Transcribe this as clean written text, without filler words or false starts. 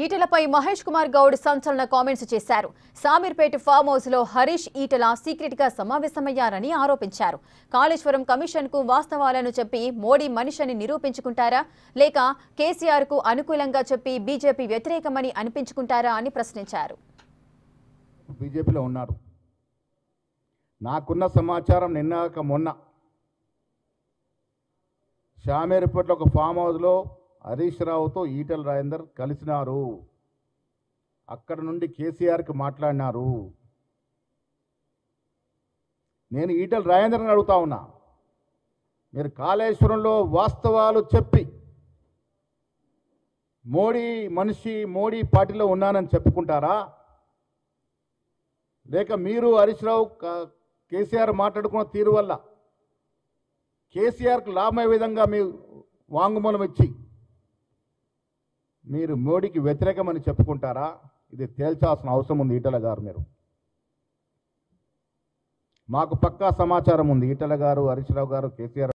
ఈటలపై మహేష్ కుమార్ గౌడ్ సంచలన కామెంట్స్ చేశారు. Shamirpet farm house లో హరీష్ ఈటల సీక్రెట్ గా సమావేశమయ్యారని ఆరోపించారు. కాళేశ్వరం కమిషన్ కు వాస్తవాలను చెప్పి మోడీ మనిషిని నిరూపించుకుంటారా లేక కేసీఆర్ కు అనుకూలంగా చెప్పి బీజేపీ వ్యతిరేకమని అనిపించుకుంటారా అని ప్రశ్నించారు. బీజేపీలో ఉన్నారు. నాకున్న సమాచారం నిన్నక మొన్న సామీర్పేటలో ఒక ఫామ్ హౌస్లో హరీష్ రావుతో ఈటల రాజేందర్ కలిసినారు. అక్కడ నుండి కేసీఆర్కి మాట్లాడినారు. నేను ఈటల రాజేందర్ని అడుగుతా ఉన్నా, మీరు కాళేశ్వరంలో వాస్తవాలు చెప్పి మోడీ మనిషి మోడీ పార్టీలో ఉన్నానని చెప్పుకుంటారా లేక మీరు హరీష్ రావు కేసీఆర్ మాట్లాడుకున్న తీరు వల్ల కేసీఆర్కు లాభమయ్యే విధంగా మీ వాంగ్మూలం ఇచ్చి మీరు మోడీకి వ్యతిరేకమని చెప్పుకుంటారా? ఇది తేల్చాల్సిన అవసరం ఉంది ఈటల గారు. మీరు మాకు పక్కా సమాచారం ఉంది. ఈటల గారు, హరీష్ రావు గారు, కేసీఆర్